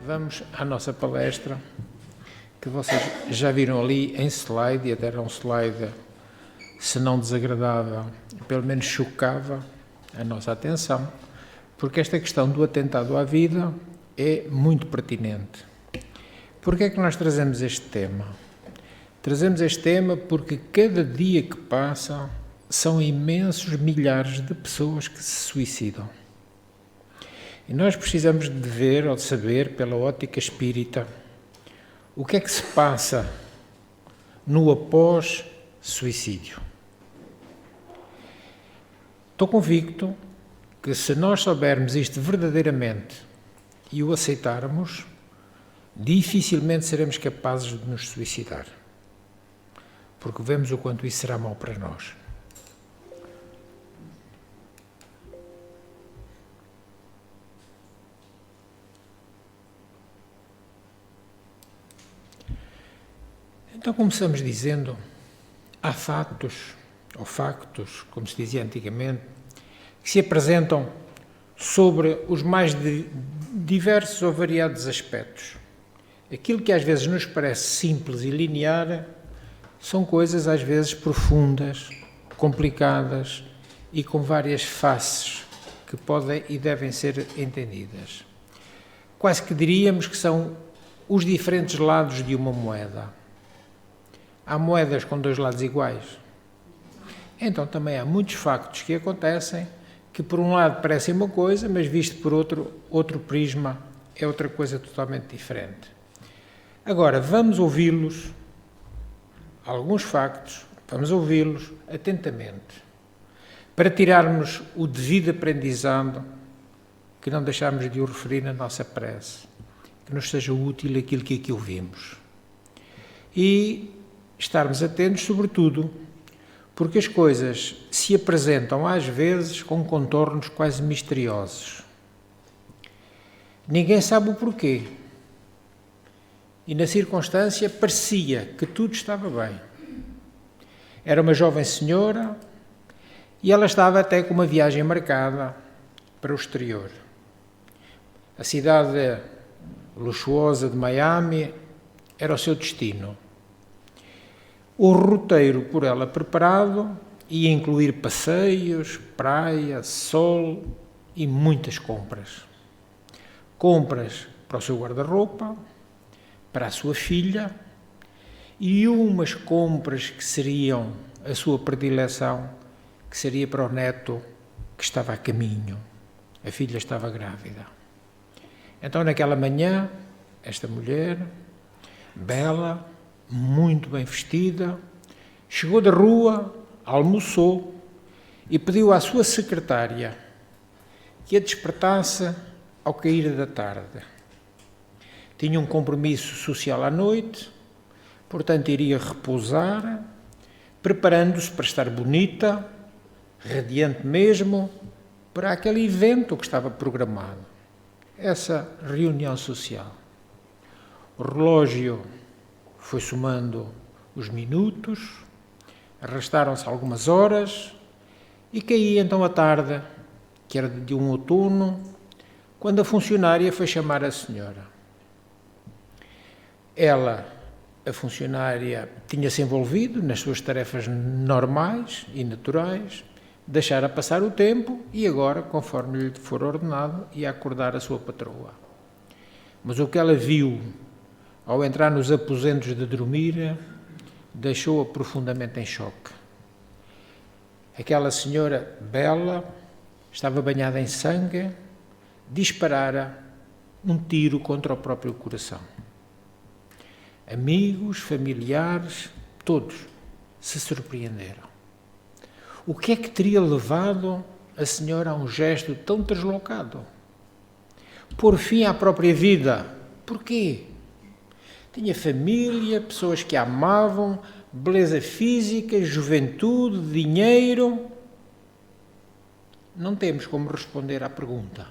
Vamos à nossa palestra, que vocês já viram ali em slide, e até era um slide, se não desagradável, pelo menos chocava a nossa atenção, porque esta questão do atentado à vida é muito pertinente. Porquê é que nós trazemos este tema? Trazemos este tema porque cada dia que passa são imensos milhares de pessoas que se suicidam. E nós precisamos de ver ou de saber, pela ótica espírita, o que é que se passa no após-suicídio. Estou convicto que se nós soubermos isto verdadeiramente e o aceitarmos, dificilmente seremos capazes de nos suicidar. Porque vemos o quanto isso será mau para nós. Então começamos dizendo, há fatos, ou factos, como se dizia antigamente, que se apresentam sobre os mais diversos ou variados aspectos. Aquilo que às vezes nos parece simples e linear, são coisas às vezes profundas, complicadas e com várias faces que podem e devem ser entendidas. Quase que diríamos que são os diferentes lados de uma moeda. Há moedas com dois lados iguais. Então também há muitos factos que acontecem que por um lado parecem uma coisa, mas visto por outro prisma é outra coisa totalmente diferente. Agora, vamos ouvi-los, alguns factos, vamos ouvi-los atentamente, para tirarmos o devido aprendizado, que não deixarmos de o referir na nossa prece, que nos seja útil aquilo que aqui ouvimos. E estarmos atentos, sobretudo, porque as coisas se apresentam às vezes com contornos quase misteriosos. Ninguém sabe o porquê. E na circunstância parecia que tudo estava bem. Era uma jovem senhora e ela estava até com uma viagem marcada para o exterior. A cidade luxuosa de Miami era o seu destino. O roteiro por ela preparado ia incluir passeios, praia, sol e muitas compras. Compras para o seu guarda-roupa, para a sua filha e umas compras que seriam a sua predileção, que seria para o neto que estava a caminho. A filha estava grávida. Então, naquela manhã, esta mulher, bela, muito bem vestida, chegou da rua, almoçou e pediu à sua secretária que a despertasse ao cair da tarde. Tinha um compromisso social à noite, portanto iria repousar, preparando-se para estar bonita, radiante mesmo, para aquele evento que estava programado, essa reunião social. O relógio foi somando os minutos, arrastaram-se algumas horas e caía então a tarde, que era de um outono, quando a funcionária foi chamar a senhora. Ela, a funcionária, tinha-se envolvido nas suas tarefas normais e naturais, deixara passar o tempo e agora, conforme lhe for ordenado, ia acordar a sua patroa. Mas o que ela viu ao entrar nos aposentos de dormir, deixou-a profundamente em choque. Aquela senhora bela, estava banhada em sangue, disparara um tiro contra o próprio coração. Amigos, familiares, todos se surpreenderam. O que é que teria levado a senhora a um gesto tão deslocado? Pôr fim à própria vida. Porquê? Tinha família, pessoas que a amavam, beleza física, juventude, dinheiro. Não temos como responder à pergunta.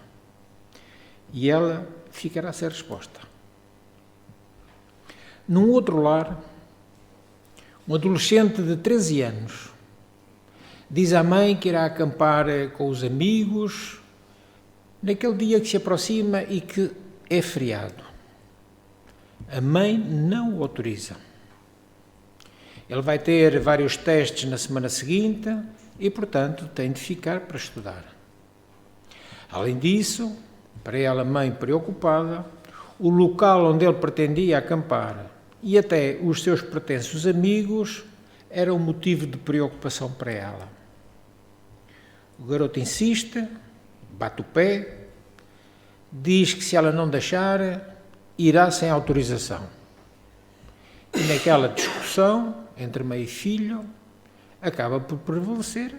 E ela ficará sem resposta. Num outro lar, um adolescente de 13 anos diz à mãe que irá acampar com os amigos naquele dia que se aproxima e que é feriado. A mãe não o autoriza. Ele vai ter vários testes na semana seguinte e, portanto, tem de ficar para estudar. Além disso, para ela, mãe preocupada, o local onde ele pretendia acampar e até os seus pretensos amigos eram motivo de preocupação para ela. O garoto insiste, bate o pé, diz que se ela não deixar, irá sem autorização. E naquela discussão entre mãe e filho, acaba por prevalecer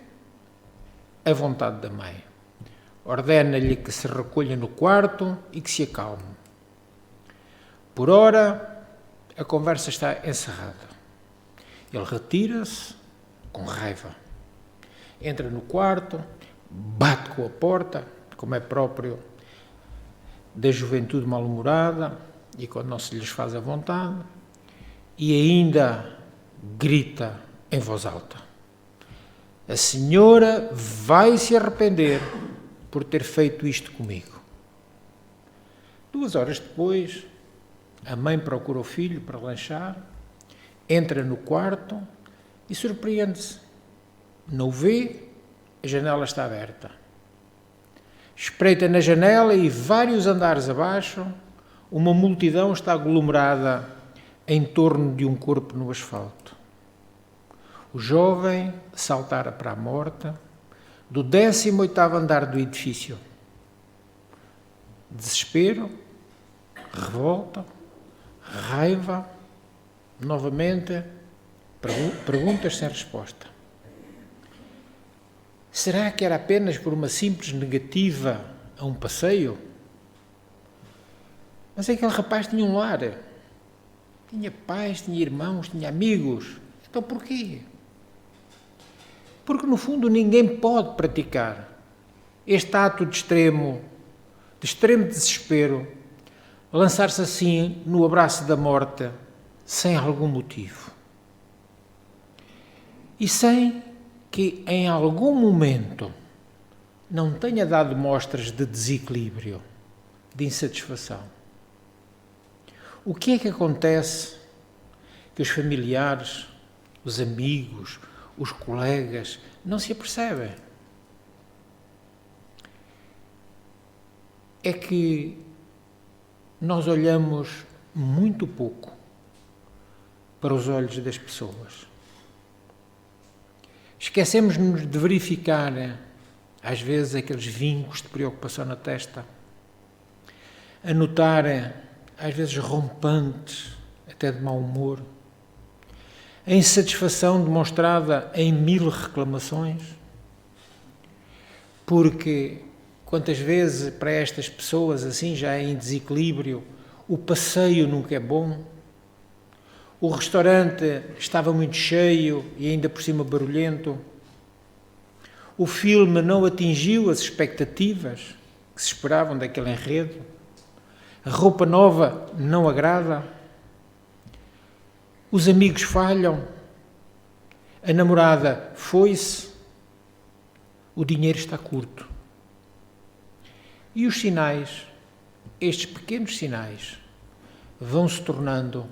a vontade da mãe. Ordena-lhe que se recolha no quarto e que se acalme. Por ora, a conversa está encerrada. Ele retira-se com raiva. Entra no quarto, bate com a porta, como é próprio da juventude mal-humorada e quando não se lhes faz a vontade, e ainda grita em voz alta: a senhora vai se arrepender por ter feito isto comigo. 2 horas depois, a mãe procura o filho para lanchar, entra no quarto e surpreende-se. Não o vê, a janela está aberta. Espreita na janela e vários andares abaixo, uma multidão está aglomerada em torno de um corpo no asfalto. O jovem saltara para a morte do 18º andar do edifício. Desespero, revolta, raiva, novamente, perguntas sem resposta. Será que era apenas por uma simples negativa a um passeio? Mas aquele rapaz tinha um lar, tinha pais, tinha irmãos, tinha amigos. Então porquê? Porque no fundo ninguém pode praticar este ato de extremo desespero, lançar-se assim no abraço da morte, sem algum motivo. E sem que em algum momento não tenha dado mostras de desequilíbrio, de insatisfação. O que é que acontece que os familiares, os amigos, os colegas não se apercebem? É que nós olhamos muito pouco para os olhos das pessoas. Esquecemos-nos de verificar, às vezes, aqueles vincos de preocupação na testa, a notar, às vezes, rompantes, até de mau humor, a insatisfação demonstrada em 1000 reclamações, porque quantas vezes para estas pessoas assim já é em desequilíbrio, o passeio nunca é bom, o restaurante estava muito cheio e ainda por cima barulhento, o filme não atingiu as expectativas que se esperavam daquele enredo, a roupa nova não agrada, os amigos falham, a namorada foi-se, o dinheiro está curto. E os sinais, estes pequenos sinais, vão se tornando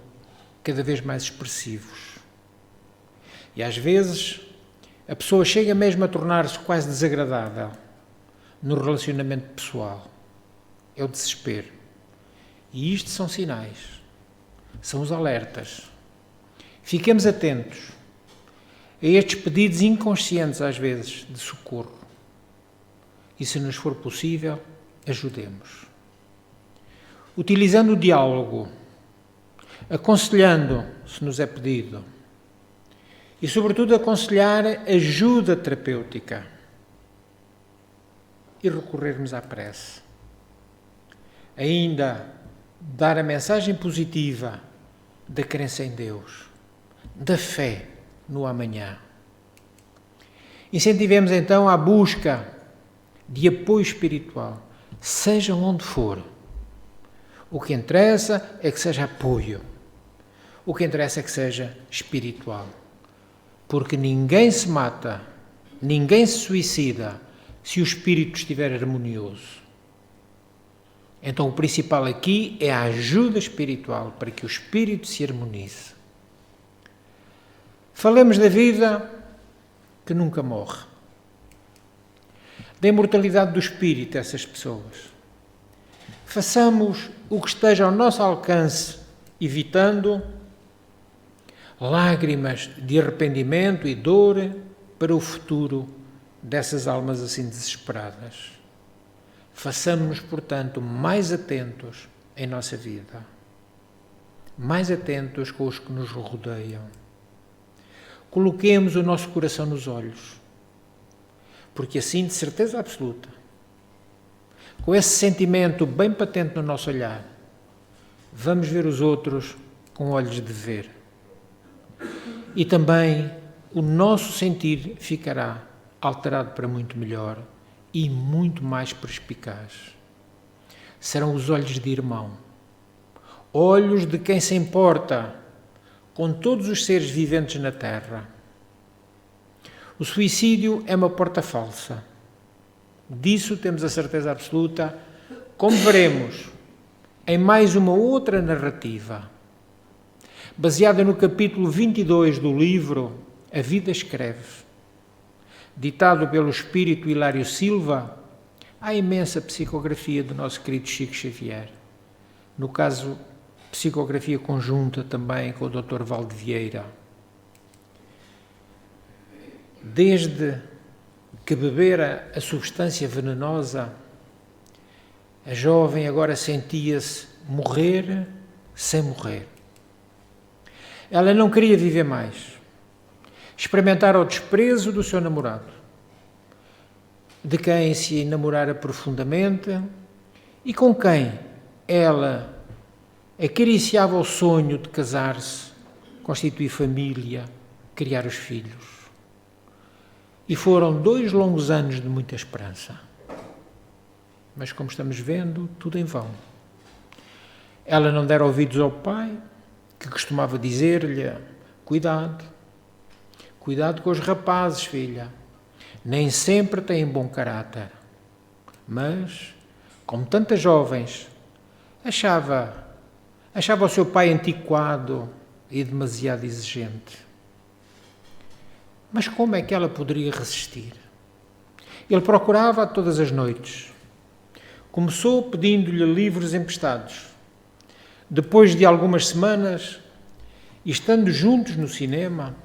cada vez mais expressivos. E às vezes a pessoa chega mesmo a tornar-se quase desagradável no relacionamento pessoal. É o desespero. E isto são sinais, são os alertas. Fiquemos atentos a estes pedidos inconscientes, às vezes, de socorro. E, se nos for possível, ajudemos. Utilizando o diálogo, aconselhando, se nos é pedido, e, sobretudo, aconselhar ajuda terapêutica e recorrermos à prece. Ainda dar a mensagem positiva da crença em Deus, da fé no amanhã. Incentivemos então a busca de apoio espiritual, seja onde for. O que interessa é que seja apoio. O que interessa é que seja espiritual. Porque ninguém se mata, ninguém se suicida se o espírito estiver harmonioso. Então o principal aqui é a ajuda espiritual para que o espírito se harmonize. Falemos da vida que nunca morre, da imortalidade do espírito dessas pessoas. Façamos o que esteja ao nosso alcance, evitando lágrimas de arrependimento e dor para o futuro dessas almas assim desesperadas. Façamos-nos, portanto, mais atentos em nossa vida, mais atentos com os que nos rodeiam. Coloquemos o nosso coração nos olhos, porque assim, de certeza absoluta, com esse sentimento bem patente no nosso olhar, vamos ver os outros com olhos de ver. E também o nosso sentir ficará alterado para muito melhor e muito mais perspicaz. Serão os olhos de irmão, olhos de quem se importa com todos os seres viventes na Terra. O suicídio é uma porta falsa. Disso temos a certeza absoluta, como veremos em mais uma outra narrativa, baseada no capítulo 22 do livro A Vida Escreve, ditado pelo espírito Hilário Silva, à imensa psicografia do nosso querido Chico Xavier. No caso, psicografia conjunta também com o Dr. Valdevieira. Desde que bebera a substância venenosa, a jovem agora sentia-se morrer sem morrer. Ela não queria viver mais. Experimentara o desprezo do seu namorado, de quem se enamorara profundamente e com quem ela acariciava o sonho de casar-se, constituir família, criar os filhos. E foram 2 longos anos de muita esperança. Mas, como estamos vendo, tudo em vão. Ela não dera ouvidos ao pai, que costumava dizer-lhe: cuidado com os rapazes, filha, nem sempre têm bom caráter. Mas, como tantas jovens, achava o seu pai antiquado e demasiado exigente. Mas como é que ela poderia resistir? Ele procurava todas as noites. Começou pedindo-lhe livros emprestados. Depois de algumas semanas, e estando juntos no cinema,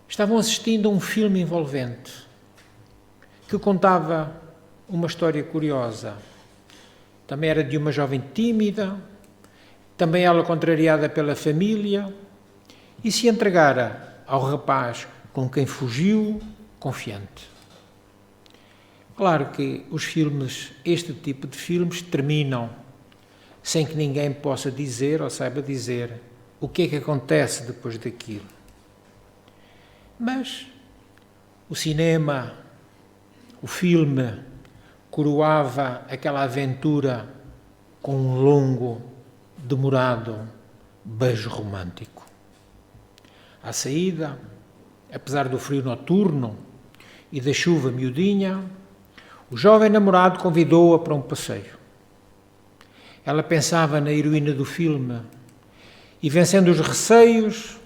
estavam assistindo a um filme envolvente que contava uma história curiosa. Também era de uma jovem tímida, também ela contrariada pela família, e se entregara ao rapaz com quem fugiu, confiante. Claro que os filmes, este tipo de filmes, terminam sem que ninguém possa dizer ou saiba dizer o que é que acontece depois daquilo. Mas o cinema, o filme, coroava aquela aventura com um longo, demorado beijo romântico. À saída, apesar do frio noturno e da chuva miudinha, o jovem namorado convidou-a para um passeio. Ela pensava na heroína do filme e, vencendo os receios,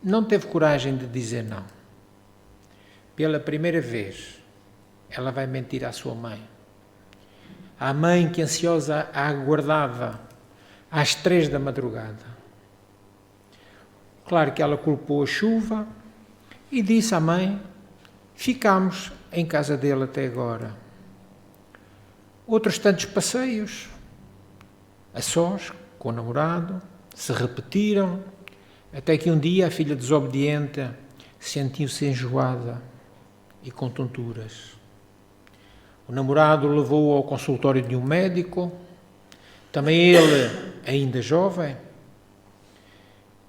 não teve coragem de dizer não. Pela primeira vez, ela vai mentir à sua mãe. À mãe que ansiosa a aguardava às 3 da madrugada. Claro que ela culpou a chuva e disse à mãe: ficámos em casa dele até agora. Outros tantos passeios, a sós, com o namorado, se repetiram, até que um dia a filha desobediente sentiu-se enjoada e com tonturas. O namorado levou-a ao consultório de um médico, também ele, ainda jovem,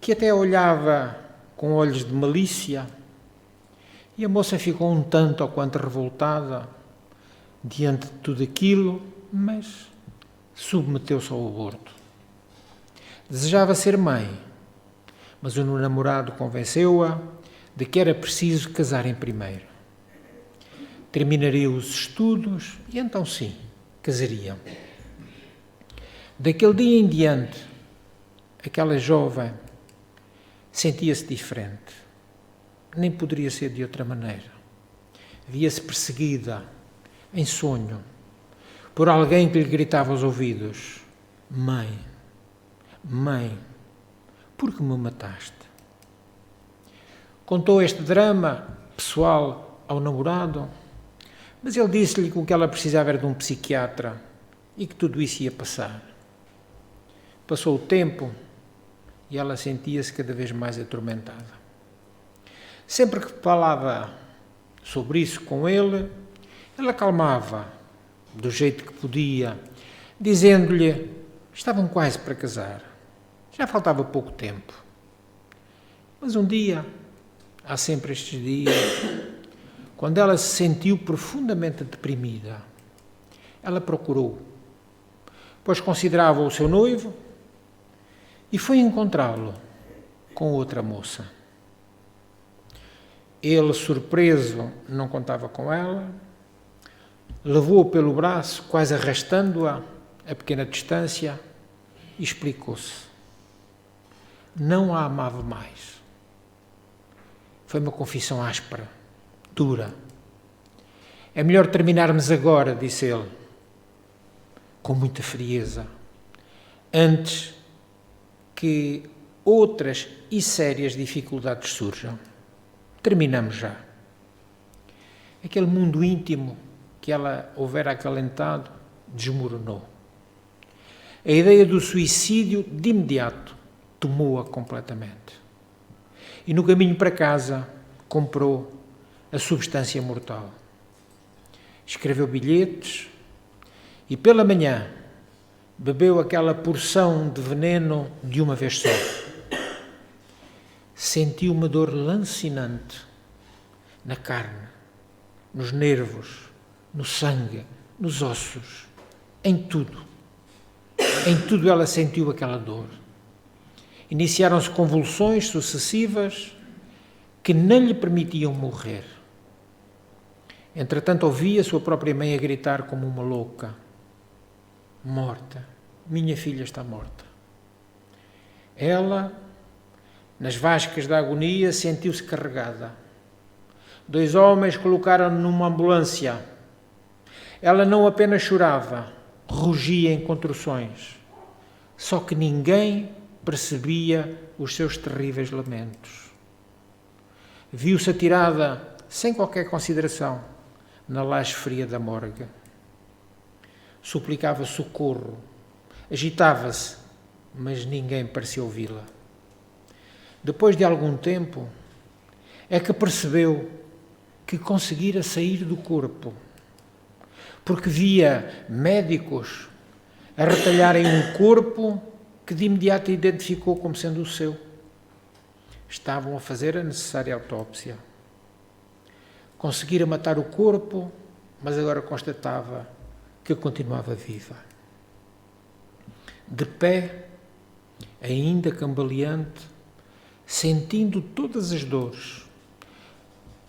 que até olhava com olhos de malícia, e a moça ficou um tanto ou quanto revoltada diante de tudo aquilo, mas submeteu-se ao aborto. Desejava ser mãe, mas o namorado convenceu-a de que era preciso casarem primeiro. Terminaria os estudos e então sim, casariam. Daquele dia em diante, aquela jovem sentia-se diferente. Nem poderia ser de outra maneira. Via-se perseguida, em sonho, por alguém que lhe gritava aos ouvidos: Mãe, mãe, por que me mataste? Contou este drama pessoal ao namorado, mas ele disse-lhe que o que ela precisava era de um psiquiatra e que tudo isso ia passar. Passou o tempo e ela sentia-se cada vez mais atormentada. Sempre que falava sobre isso com ele, ela acalmava do jeito que podia, dizendo-lhe: estavam quase para casar, já faltava pouco tempo. Mas um dia, há sempre estes dias, quando ela se sentiu profundamente deprimida, ela procurou, pois considerava o seu noivo, e foi encontrá-lo com outra moça. Ele, surpreso, não contava com ela, levou-a pelo braço, quase arrastando-a a pequena distância, e explicou-se. Não a amava mais. Foi uma confissão áspera, dura. É melhor terminarmos agora, disse ele, com muita frieza, antes que outras e sérias dificuldades surjam. Terminamos já. Aquele mundo íntimo que ela houvera acalentado desmoronou. A ideia do suicídio, de imediato, tomou-a completamente. E no caminho para casa, comprou a substância mortal. Escreveu bilhetes e, pela manhã, bebeu aquela porção de veneno de uma vez só. Sentiu uma dor lancinante na carne, nos nervos, no sangue, nos ossos, em tudo. Em tudo ela sentiu aquela dor. Iniciaram-se convulsões sucessivas que não lhe permitiam morrer. Entretanto, ouvia a sua própria mãe a gritar como uma louca: morta, minha filha está morta. Ela, nas vascas da agonia, sentiu-se carregada. 2 homens colocaram-no numa ambulância. Ela não apenas chorava, rugia em contorções. Só que ninguém percebia os seus terríveis lamentos. Viu-se atirada, sem qualquer consideração, na laje fria da morgue. Suplicava socorro, agitava-se, mas ninguém parecia ouvi-la. Depois de algum tempo, é que percebeu que conseguira sair do corpo, porque via médicos a retalharem um corpo que de imediato identificou como sendo o seu. Estavam a fazer a necessária autópsia. Conseguira matar o corpo, mas agora constatava que continuava viva. De pé, ainda cambaleante, sentindo todas as dores,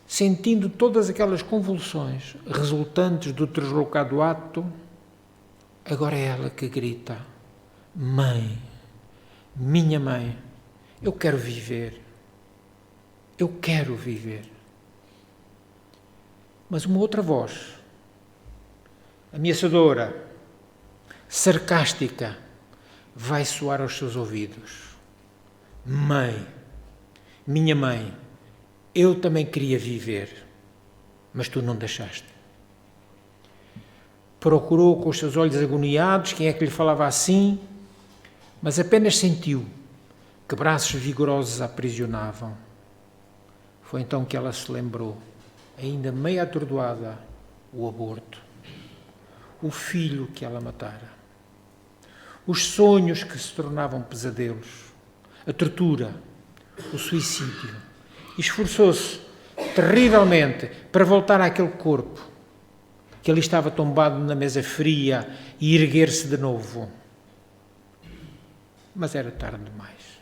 sentindo todas aquelas convulsões resultantes do deslocado ato, agora é ela que grita: mãe, minha mãe, eu quero viver. Eu quero viver. Mas uma outra voz, ameaçadora, sarcástica, vai soar aos seus ouvidos: mãe, minha mãe, eu também queria viver, mas tu não deixaste. Procurou com os seus olhos agoniados quem é que lhe falava assim, mas apenas sentiu que braços vigorosos a aprisionavam. Foi então que ela se lembrou, ainda meio atordoada, o aborto, o filho que ela matara, os sonhos que se tornavam pesadelos, a tortura, o suicídio. E esforçou-se terrivelmente para voltar àquele corpo que ali estava tombado na mesa fria e erguer-se de novo. Mas era tarde demais.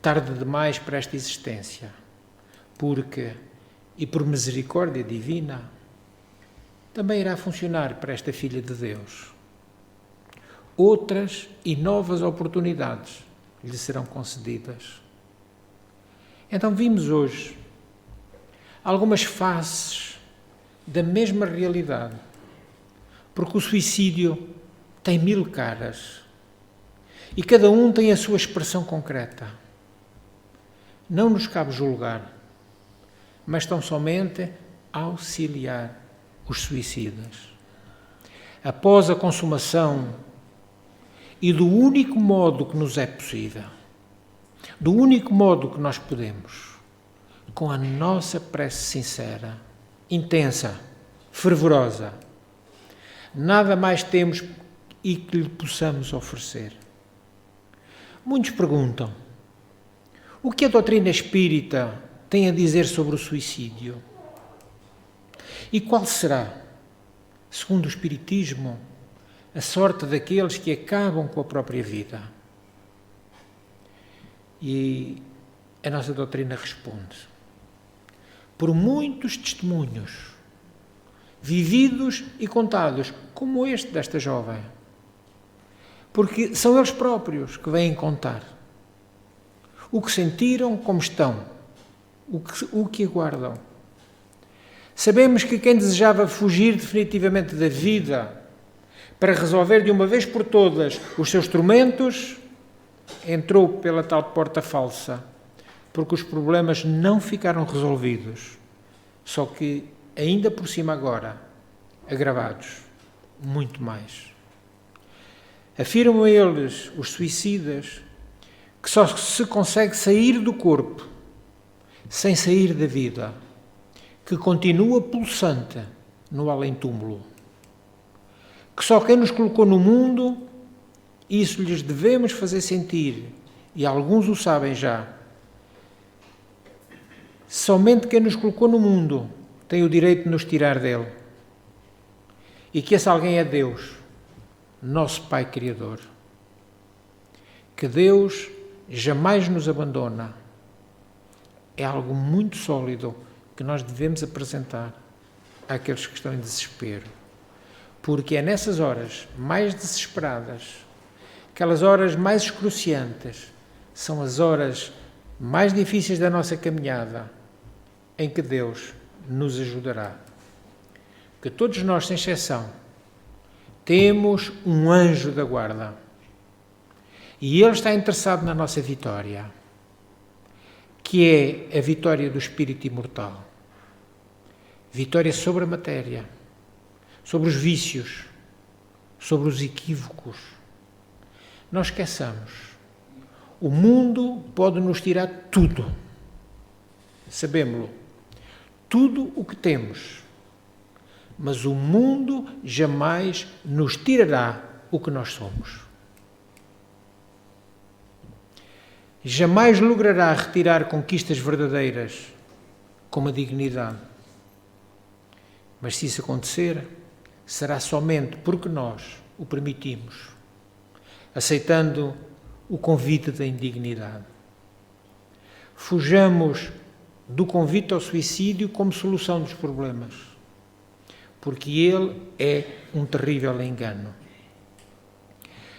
Tarde demais para esta existência, porque, e por misericórdia divina, também irá funcionar para esta filha de Deus. outras e novas oportunidades lhe serão concedidas. Então vimos hoje algumas faces da mesma realidade, porque o suicídio tem 1000 caras e cada um tem a sua expressão concreta. Não nos cabe julgar, mas tão somente auxiliar os suicidas. Após a consumação e do único modo que nos é possível, do único modo que nós podemos, com a nossa prece sincera, intensa, fervorosa, nada mais temos e que lhe possamos oferecer. Muitos perguntam: o que a doutrina espírita tem a dizer sobre o suicídio? E qual será, segundo o Espiritismo, a sorte daqueles que acabam com a própria vida? E a nossa doutrina responde: por muitos testemunhos, vividos e contados, como este desta jovem, porque são eles próprios que vêm contar o que sentiram, como estão, o que aguardam. Sabemos que quem desejava fugir definitivamente da vida para resolver de uma vez por todas os seus tormentos, entrou pela tal porta falsa, porque os problemas não ficaram resolvidos, só que ainda por cima agora, agravados, muito mais. Afirmam eles, os suicidas, que só se consegue sair do corpo sem sair da vida, que continua pulsante no além-túmulo. Que só quem nos colocou no mundo, isso lhes devemos fazer sentir, e alguns o sabem já. Somente quem nos colocou no mundo tem o direito de nos tirar dele. E que esse alguém é Deus, nosso Pai Criador. Que Deus jamais nos abandona. É algo muito sólido que nós devemos apresentar àqueles que estão em desespero. Porque é nessas horas mais desesperadas, aquelas horas mais excruciantes, são as horas mais difíceis da nossa caminhada, em que Deus nos ajudará. Que todos nós, sem exceção, temos um anjo da guarda. E ele está interessado na nossa vitória, que é a vitória do espírito imortal. Vitória sobre a matéria, sobre os vícios, sobre os equívocos. Não esqueçamos, o mundo pode nos tirar tudo. Sabemos-lo. Tudo o que temos. Mas o mundo jamais nos tirará o que nós somos. Jamais logrará retirar conquistas verdadeiras como a dignidade. Mas se isso acontecer, será somente porque nós o permitimos, aceitando o convite da indignidade. Fujamos do convite ao suicídio como solução dos problemas, porque ele é um terrível engano.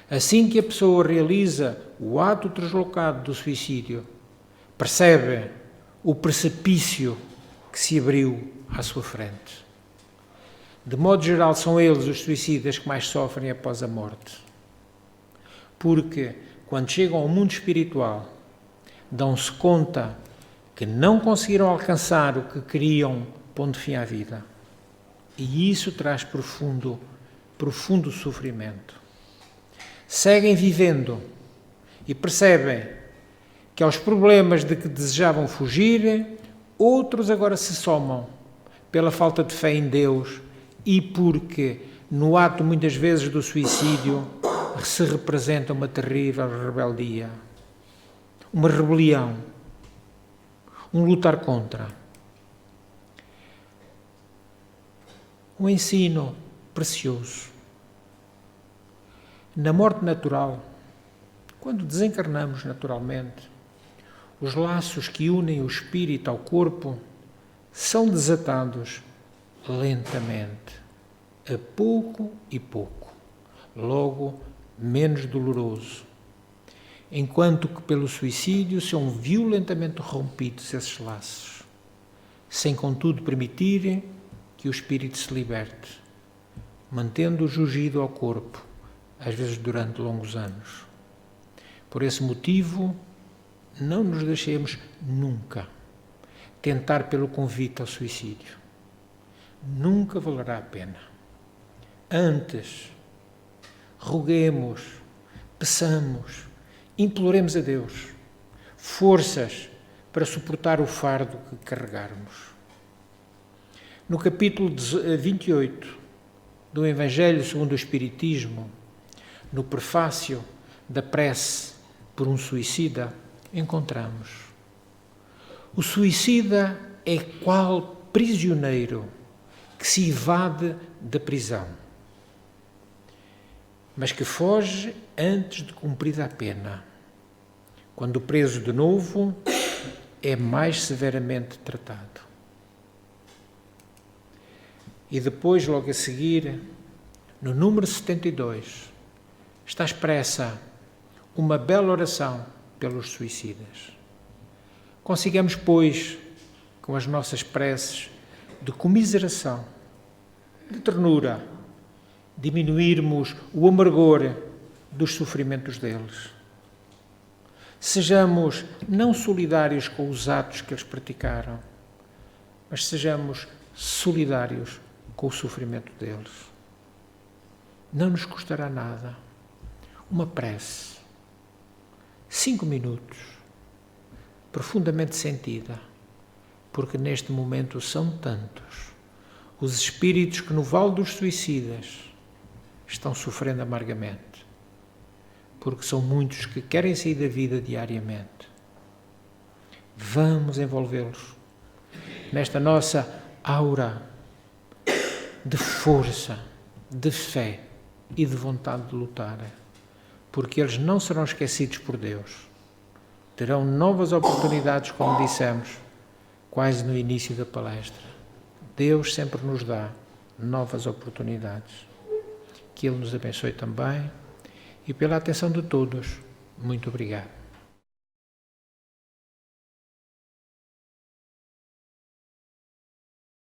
Assim que a pessoa realiza o ato deslocado do suicídio, percebe o precipício que se abriu à sua frente. De modo geral, são eles os suicidas que mais sofrem após a morte. Porque, quando chegam ao mundo espiritual, dão-se conta que não conseguiram alcançar o que queriam, pondo fim à vida. E isso traz profundo sofrimento. Seguem vivendo e percebem que aos problemas de que desejavam fugir, outros agora se somam pela falta de fé em Deus e porque, no ato muitas vezes do suicídio, se representa uma terrível rebeldia, uma rebelião, um lutar contra. Um ensino precioso. Na morte natural, quando desencarnamos naturalmente, os laços que unem o espírito ao corpo são desatados lentamente, a pouco e pouco. Logo, menos doloroso, enquanto que pelo suicídio são violentamente rompidos esses laços, sem contudo permitir que o espírito se liberte, mantendo o jugido ao corpo, às vezes durante longos anos. Por esse motivo, não nos deixemos nunca tentar pelo convite ao suicídio. Nunca valerá a pena. Antes, roguemos, peçamos, imploremos a Deus forças para suportar o fardo que carregarmos. No capítulo 28 do Evangelho segundo o Espiritismo, no prefácio da prece por um suicida, encontramos: o suicida é qual prisioneiro que se evade da prisão, mas que foge antes de cumprida a pena. Quando preso de novo, é mais severamente tratado. E depois, logo a seguir, no número 72, está expressa uma bela oração pelos suicidas. Consigamos, pois, com as nossas preces de comiseração, de ternura, diminuirmos o amargor dos sofrimentos deles. Sejamos não solidários com os atos que eles praticaram, mas sejamos solidários com o sofrimento deles. Não nos custará nada. Uma prece, 5 minutos, profundamente sentida, porque neste momento são tantos os espíritos que no vale dos suicidas estão sofrendo amargamente, porque são muitos que querem sair da vida diariamente. Vamos envolvê-los nesta nossa aura de força, de fé e de vontade de lutar, porque eles não serão esquecidos por Deus. Terão novas oportunidades, como dissemos, quase no início da palestra. Deus sempre nos dá novas oportunidades. Que Ele nos abençoe também. E pela atenção de todos, muito obrigado.